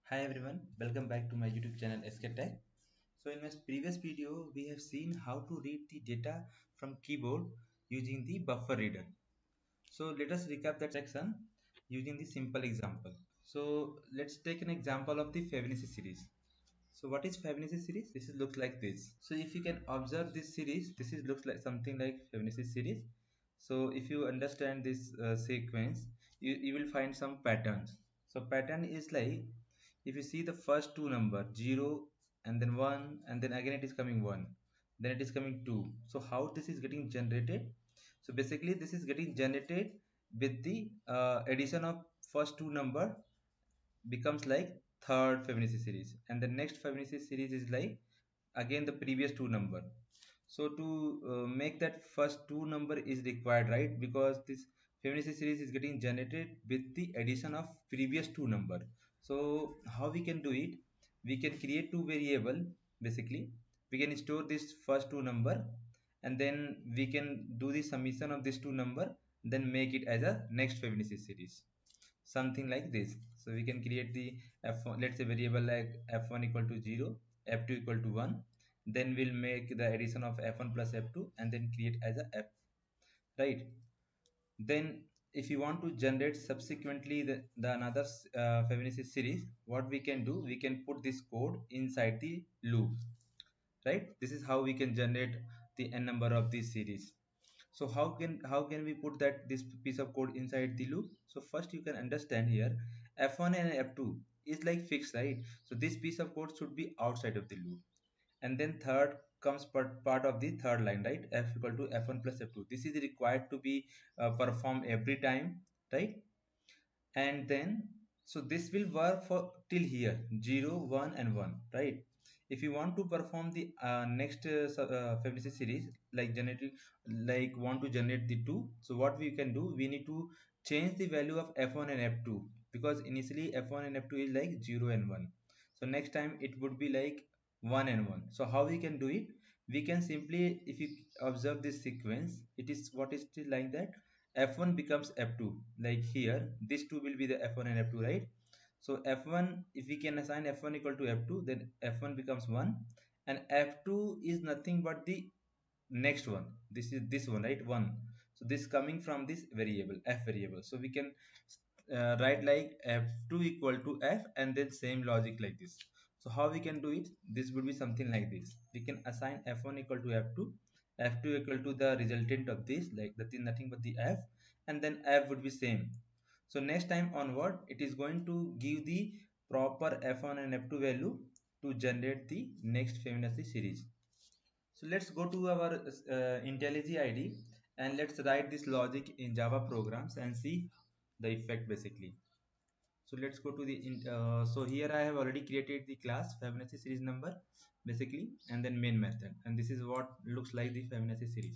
Hi everyone, welcome back to my YouTube channel SK Tech. So in my previous video, we have seen how to read the data from keyboard using the buffer reader. So let us recap that section using the simple example. So let's take an example of the Fibonacci series. So what is Fibonacci series? This looks like this. So if you can observe this series, this looks like something like Fibonacci series. So if you understand this sequence, you will find some patterns. So pattern is like, if you see the first two number 0 and then 1 and then again it is coming 1, then it is coming 2. So how this is getting generated? So basically this is getting generated with the addition of first two number becomes like third Fibonacci series, and the next Fibonacci series is like again the previous two number. So to make that first two number is required, right? Because this Fibonacci series is getting generated with the addition of previous two number. So how we can do it? We can create two variable. Basically we can store this first two number, and then we can do the summation of this two number, then make it as a next Fibonacci series, something like this. So we can create the f1, let's say variable like f1 equal to 0, f2 equal to 1, then we'll make the addition of f1 plus f2 and then create as a f, right? Then if you want to generate subsequently the another Fibonacci series, what we can do, we can put this code inside the loop, right? This is how we can generate the n number of this series. So how can we put that this piece of code inside the loop? So first you can understand here, f1 and f2 is like fixed, right? So this piece of code should be outside of the loop, and then third comes part of the third line, right? F equal to f1 plus f2, this is required to be performed every time, right? And then so this will work for till here 0 1 and 1, right? If you want to perform the next Fibonacci series, like generating, like want to generate the two, so what we can do, we need to change the value of f1 and f2, because initially f1 and f2 is like 0 and 1. So next time it would be like 1 and 1. So how we can do it? We can simply, if you observe this sequence, it is what is still like that, f1 becomes f2, like here these two will be the f1 and f2, right? So f1, if we can assign f1 equal to f2, then f1 becomes 1, and f2 is nothing but the next one, this is this one, right? 1. So this coming from this variable f variable, so we can write like f2 equal to f, and then same logic like this. So how we can do it? This would be something like this. We can assign f1 equal to f2, f2 equal to the resultant of this, like that is nothing but the f, and then f would be same. So next time onward it is going to give the proper f1 and f2 value to generate the next Fibonacci series. So let's go to our IntelliJ IDE, and let's write this logic in Java programs and see the effect basically. So let's go to the so here I have already created the class Fibonacci series number basically, and then main method, and this is what looks like the Fibonacci series.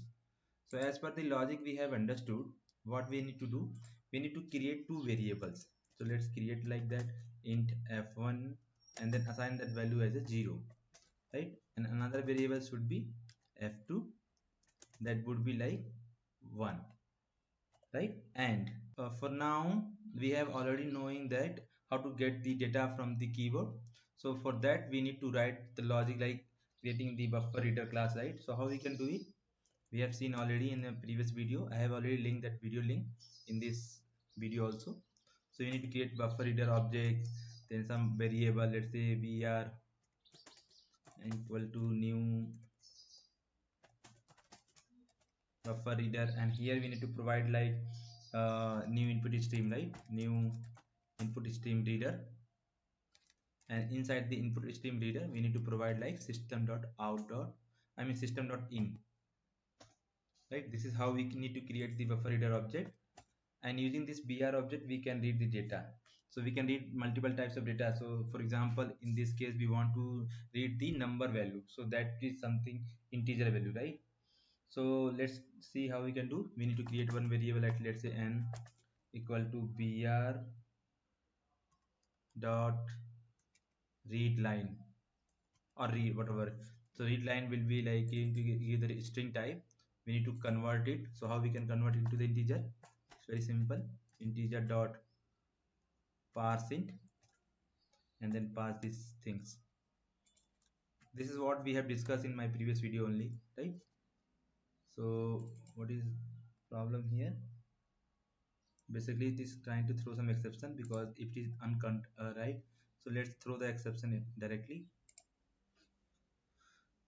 So as per the logic we have understood, what we need to do, we need to create two variables. So let's create like that, int f1, and then assign that value as a 0, right? And another variable should be f2, that would be like 1, right? And for now we have already knowing that how to get the data from the keyboard. So for that we need to write the logic like creating the buffer reader class, right? So how we can do it? We have seen already in the previous video. I have already linked that video link in this video also. So you need to create buffer reader object, then some variable, let's say br equal to new buffer reader, and here we need to provide like new input stream, right? New input stream reader, and inside the input stream reader we need to provide like system.out. System.in, right? This is how we need to create the buffer reader object, and using this br object we can read the data. So we can read multiple types of data. So for example, in this case we want to read the number value, so that is something integer value, right? So let's see how we can do. We need to create one variable at, let's say, n equal to br dot read line, or read whatever. So read line will be like either string type, we need to convert it. So how we can convert it into the integer? It's very simple. Integer dot parse int, and then pass these things. This is what we have discussed in my previous video only, right? So what is problem here? Basically it is trying to throw some exception because if it is uncount, right? So let's throw the exception in directly.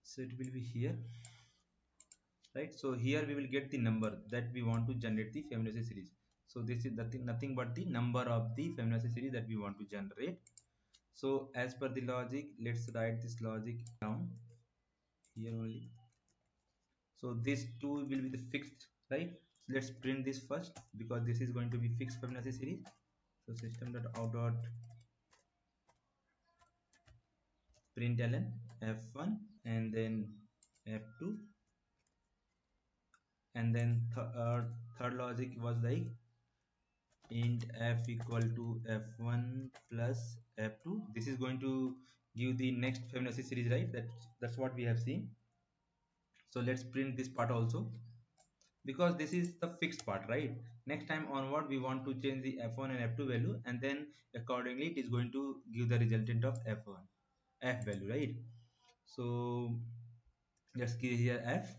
So it will be here, right? So here we will get the number that we want to generate the Fibonacci series. So this is nothing but the number of the Fibonacci series that we want to generate. So as per the logic, let's write this logic down here only. So this two will be the fixed, right? So let's print this first because this is going to be fixed Fibonacci series. So system.out.println f1 and then f2, and then third logic was like int f equal to f1 plus f2. This is going to give the next Fibonacci series, right? That's what we have seen. So let's print this part also because this is the fixed part, right? Next time onward we want to change the f1 and f2 value, and then accordingly it is going to give the resultant of f1 f value, right? So let's give here f.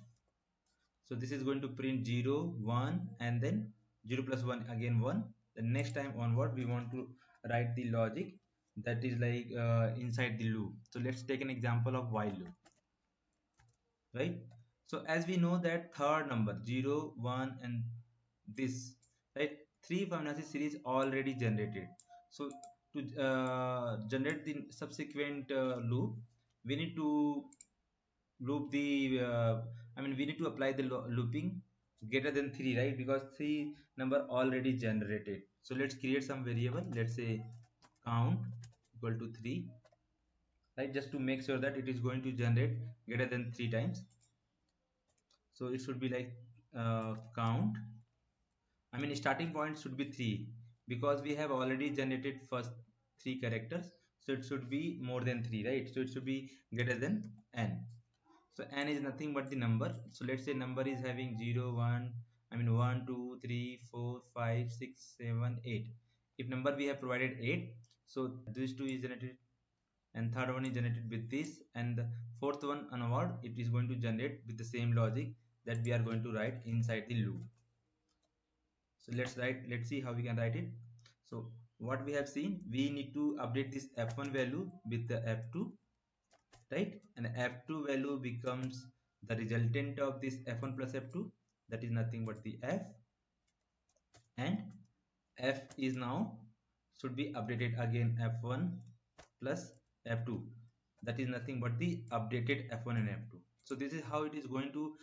So this is going to print 0 1 and then 0 plus 1 again 1. The next time onward we want to write the logic that is like inside the loop. So let's take an example of while loop, right? So as we know that third number 0 1 and this, right, three Fibonacci series already generated. So to generate the subsequent loop, we need to loop the we need to apply the looping greater than 3, right? Because 3 number already generated. So let's create some variable, let's say count equal to 3, right? Just to make sure that it is going to generate greater than 3 times. So it should be like count, starting point should be 3 because we have already generated first 3 characters. So it should be more than 3, right? So it should be greater than n. So n is nothing but the number. So let's say number is having 0 1, 1 2 3 4 5 6 7 8. If number we have provided 8, so this two is generated and third one is generated with this, and the fourth one onward it is going to generate with the same logic that we are going to write inside the loop. So let's see how we can write it. So what we have seen, we need to update this f1 value with the f2, right? And f2 value becomes the resultant of this f1 plus f2, that is nothing but the f, and f is now should be updated again f1 plus f2, that is nothing but the updated f1 and f2. So this is how it is going to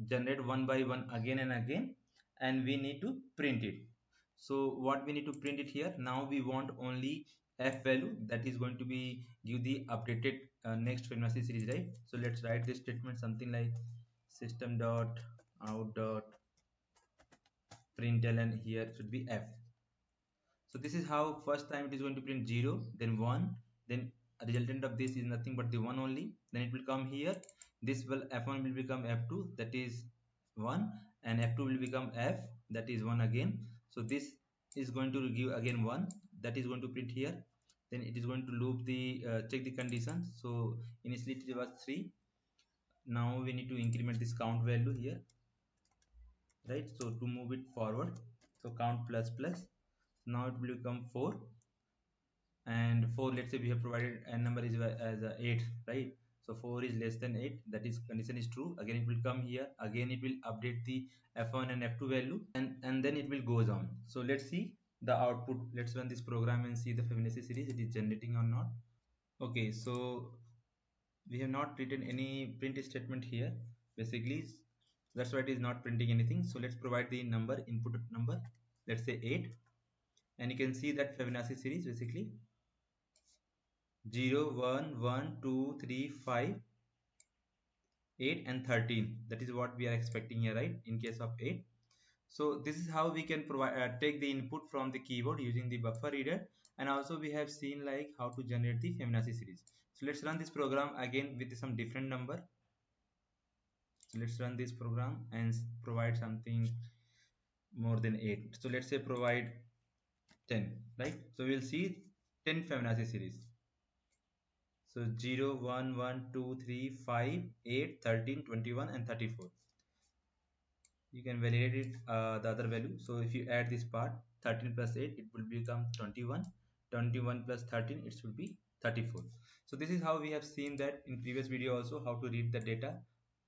generate one by one again and again, and we need to print it. So what we need to print it here, now we want only f value that is going to be give the updated next Fibonacci series, right? So let's write this statement something like system dot out dot println, here should be f. So this is how first time it is going to print 0 then 1, then a resultant of this is nothing but the 1 only, then it will come here, this will f1 will become f2, that is 1, and f2 will become f, that is 1 again. So this is going to give again 1, that is going to print here, then it is going to loop the check the conditions. So initially it was 3, now we need to increment this count value here, right? So to move it forward, so count plus plus, now it will become 4, and 4, let's say we have provided n number is as 8, right? So 4 is less than 8, that is condition is true, again it will come here, again it will update the f1 and f2 value, and then it will goes on. So let's see the output, let's run this program and see the Fibonacci series it is generating or not. Okay, so we have not written any print statement here, basically that's why it is not printing anything. So let's provide the number, input number, let's say 8, and you can see that Fibonacci series basically 0 1 1 2 3 5 8 and 13, that is what we are expecting here, right? In case of 8. So this is how we can provide take the input from the keyboard using the buffer reader, and also we have seen like how to generate the Fibonacci series. So let's run this program again with some different number. So let's run this program and provide something more than 8. So let's say provide 10, right? So we'll see 10 Fibonacci series. So 0, 1, 1, 2, 3, 5, 8, 13, 21, and 34. You can validate it, the other value. So if you add this part, 13 plus 8, it will become 21. 21 plus 13, it should be 34. So this is how we have seen that in previous video also, how to read the data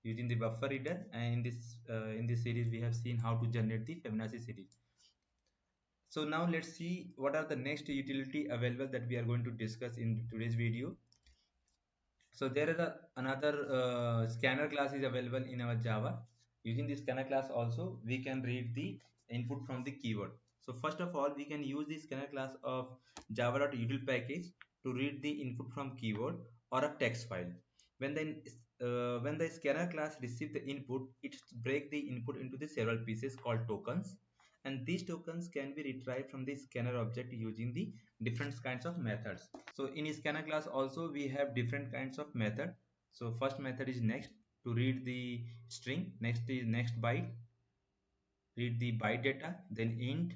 using the buffer reader, and in this series we have seen how to generate the Fibonacci series. So now let's see what are the next utility available that we are going to discuss in today's video. So there is another scanner class is available in our Java. Using this scanner class also, we can read the input from the keyword. So first of all, we can use the scanner class of java.util package to read the input from keyword or a text file. When the scanner class receives the input, it breaks the input into the several pieces called tokens, and these tokens can be retrieved from the scanner object using the different kinds of methods. So in scanner class also we have different kinds of method. So first method is next, to read the string. Next is next byte, read the byte data. Then int,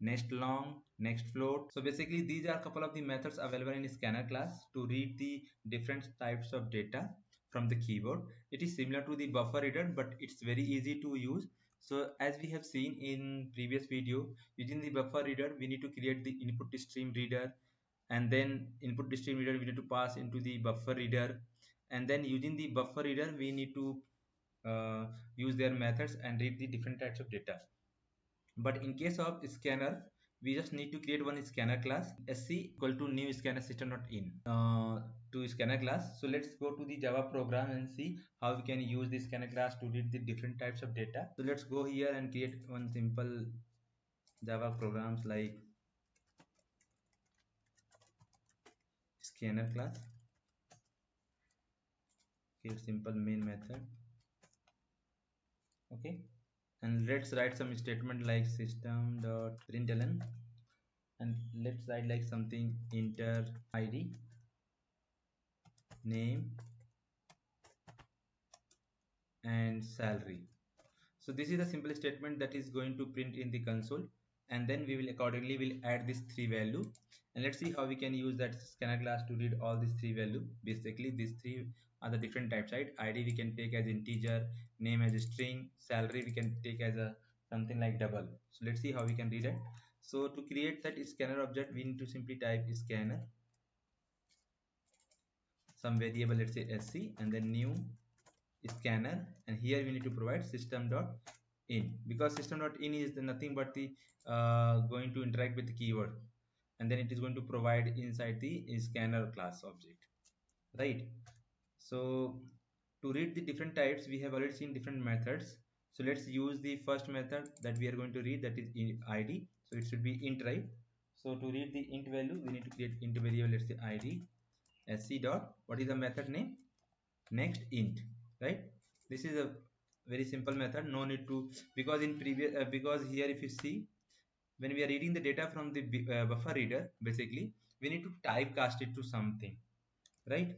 next long, next float. So basically these are a couple of the methods available in scanner class to read the different types of data from the keyboard. It is similar to the buffer reader, but it's very easy to use. So as we have seen in previous video, using the buffer reader we need to create the input stream reader, and then input stream reader we need to pass into the buffer reader, and then using the buffer reader we need to use their methods and read the different types of data. But in case of scanner, we just need to create one scanner class, sc equal to new scanner system.in, to scanner class. So let's go to the Java program and see how we can use this scanner class to read the different types of data. So let's go here and create one simple Java programs like scanner class. Create simple main method. Okay, and let's write some statement like system.println, and let's write like something enter id, name, and salary. So this is a simple statement that is going to print in the console, and then we will accordingly will add this three value, and let's see how we can use that scanner class to read all these three value. Basically these three are the different types, right? Id we can take as integer, name as a string, salary we can take as a something like double. So let's see how we can read it. So to create that scanner object, we need to simply type scanner, some variable, let's say sc, and then new scanner, and here we need to provide system.in, because system.in is nothing but the going to interact with the keyword, and then it is going to provide inside the scanner class object, right? So to read the different types, we have already seen different methods. So let's use the first method that we are going to read, that is in id. So it should be int, right? So to read the int value, we need to create int variable, let's say id sc dot, what is the method name? Next int, right? This is a very simple method, no need to, because in previous because here if you see, when we are reading the data from the buffer reader, basically we need to typecast it to something, right?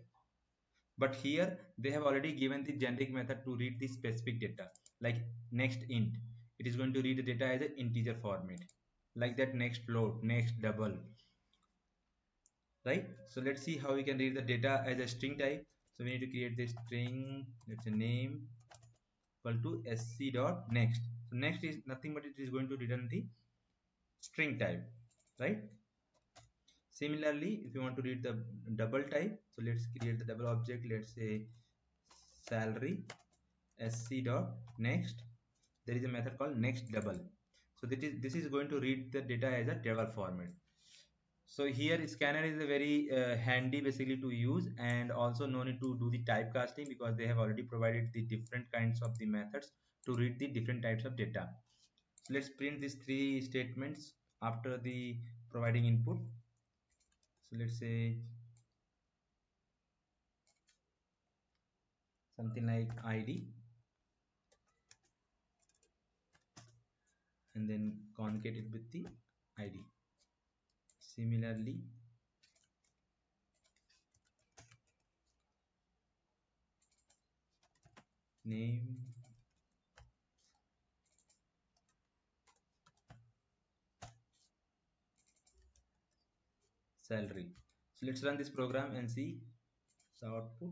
But here they have already given the generic method to read the specific data, like next int, it is going to read the data as an integer format, like that next float, next double, right? So let's see how we can read the data as a string type. So we need to create the string, let's say name equal to sc dot next. So next is nothing but it is going to return the string type, right? Similarly, if you want to read the double type, so let's create the double object, let's say salary sc dot next. There is a method called next double. So this is going to read the data as a double format. So here scanner is a very handy basically to use, and also no need to do the typecasting because they have already provided the different kinds of the methods to read the different types of data. So let's print these three statements after the providing input. So let's say something like id, and then conjugate it with the id. Similarly, name, salary. So let's run this program and see the output.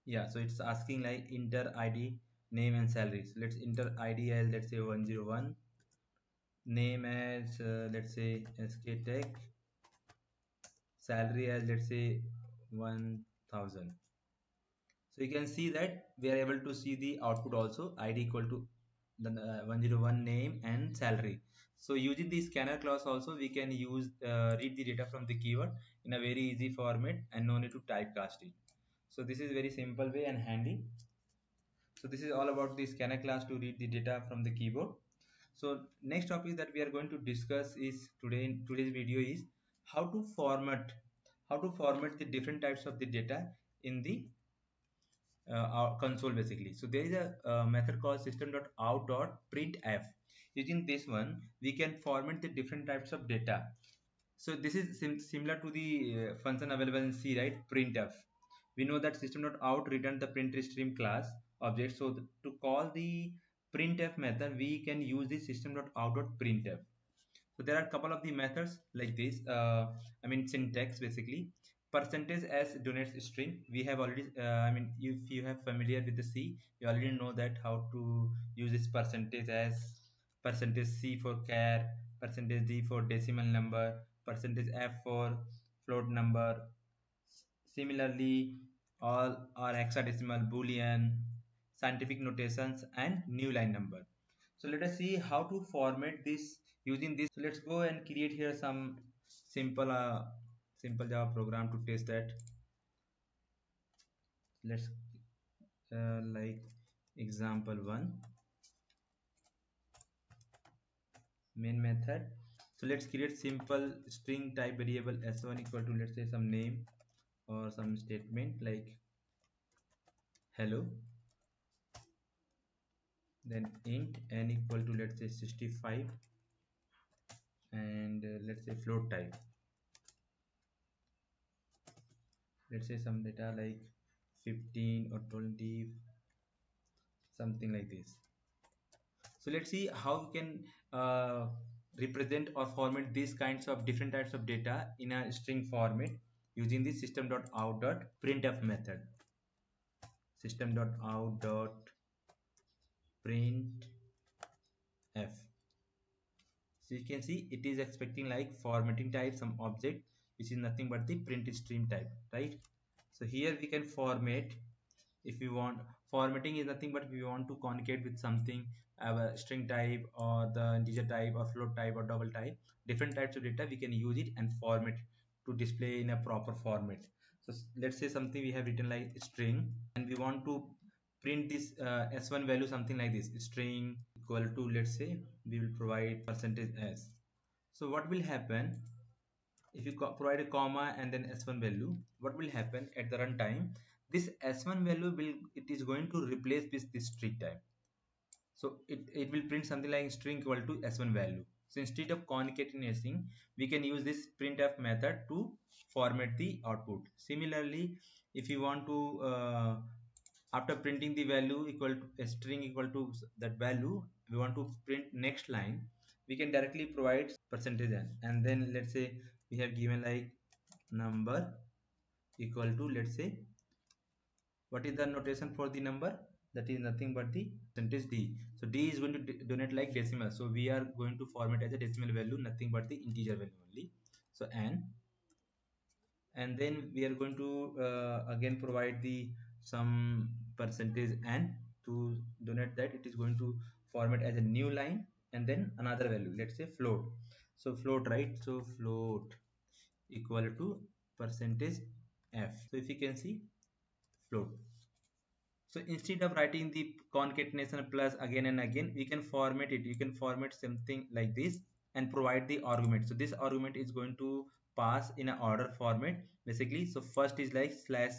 Yeah, so it's asking like enter ID, name and salary. So let's enter ID as let's say 101, name as let's say SK Tech, salary as let's say 1000. So you can see that we are able to see the output also, ID equal to the 101 name and salary. So using the scanner class also we can use read the data from the keyword in a very easy format and no need to typecast it. So this is very simple way and handy. So this is all about the scanner class to read the data from the keyboard. So next topic that we are going to discuss is today in today's video is how to format the different types of the data in the our console basically. So there is a method called system.out.printf. Using this one we can format the different types of data. So this is similar to the function available in C, right? Printf. We know that system.out return the print stream class object. So to call the printf method we can use the system.out.printf. So there are a couple of the methods like this. I mean syntax basically. Percentage as donates string. We have already. I mean, if you have familiar with the C, you already know that how to use this percentage as percentage C for char, percentage D for decimal number, percentage F for float number. Similarly, all are hexadecimal, Boolean, scientific notations, and new line number. So let us see how to format this using this. So let's go and create here some simple simple Java program to test that. Let's like example one main method. So let's create simple string type variable s1 equal to let's say some name or some statement like hello, then int n equal to let's say 65 and let's say float type, let's say some data like 15 or 20, something like this. So let's see how we can represent or format these kinds of different types of data in a string format using the system.out.printf method. System.out.printf. So you can see it is expecting like formatting type some object which is nothing but the print stream type, right? So here we can format if we want. Formatting is nothing but we want to concatenate with something, have a string type or the integer type or float type or double type, different types of data we can use it and format to display in a proper format. So let's say something we have written like string and we want to print this s1 value something like this, string equal to let's say we will provide percentage s. So what will happen if you provide a comma and then s1 value, what will happen at the runtime, this s1 value will it is going to replace this string type. So it will print something like string equal to s1 value. So instead of concatenating we can use this printf method to format the output. Similarly, if you want to after printing the value equal to a string equal to that value, we want to print next line, we can directly provide percentage n and then let's say we have given like number equal to let's say what is the notation for the number, that is nothing but the percentage d. So d is going to donate like decimal, so we are going to format as a decimal value, nothing but the integer value only. So n, and then we are going to again provide the some percentage n to donate that it is going to format as a new line and then another value, let's say float. So float, right? So float equal to percentage f. So if you can see float. So instead of writing the concatenation plus again and again, we can format it. You can format something like this and provide the argument. So this argument is going to pass in an order format basically. So first is like slash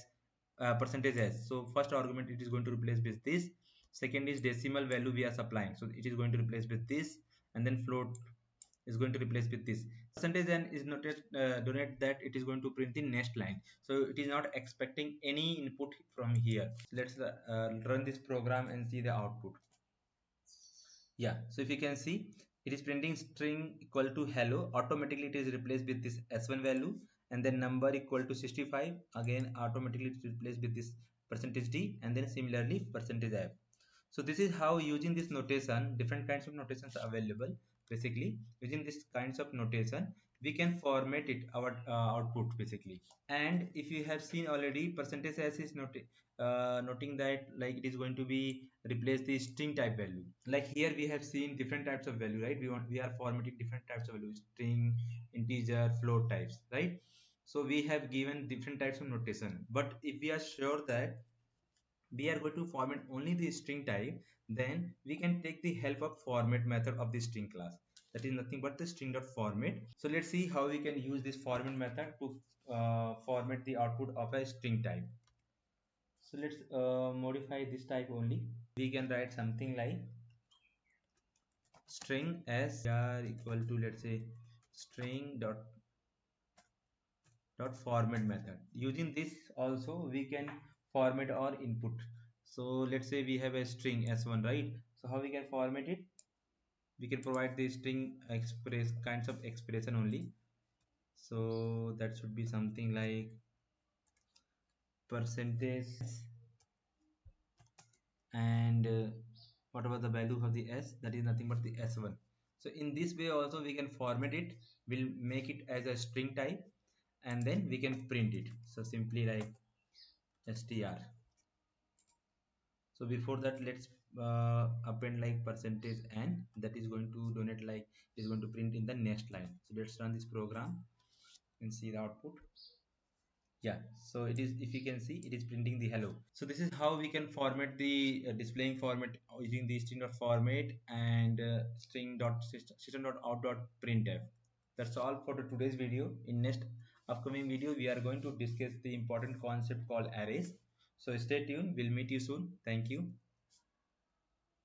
percentage s. So first argument it is going to replace with this. Second is decimal value we are supplying. So it is going to replace with this, and then float is going to replace with this. percentage n is noted donate that it is going to print the next line, so it is not expecting any input from here. So let's run this program and see the output. Yeah, so if you can see, it is printing string equal to hello. Automatically it is replaced with this s1 value, and then number equal to 65. Again automatically it is replaced with this percentage d, and then similarly percentage f. So this is how, using this notation, different kinds of notations are available. Basically using this kinds of notation we can format it our output basically. And if you have seen already, percentage s is noting that like it is going to be replace the string type value. Like here we have seen different types of value, right? We are formatting different types of values: string, integer, float types, right? So we have given different types of notation, but if we are sure that we are going to format only the string type, then we can take the help of format method of the string class. That is nothing but the string dot format. So let's see how we can use this format method to format the output of a string type. So let's modify this type only. We can write something like string as are equal to, let's say, string dot format method. Using this also we can format our input. So let's say we have a string s1, right? So how we can format it? We can provide the string express kinds of expression only. So that should be something like percentage, and whatever the value of the s, that is nothing but the s1. So in this way also we can format it. We'll make it as a string type, and then we can print it. So simply like str. So before that, let's append like percentage n, that is going to donate like is going to print in the next line. So let's run this program and see the output. Yeah, so it is, if you can see, it is printing the hello. So this is how we can format the displaying format using the string dot format and string dot system dot out dot printf. That's all for the today's video. In next upcoming video we are going to discuss the important concept called arrays. So stay tuned, we'll meet you soon. Thank you.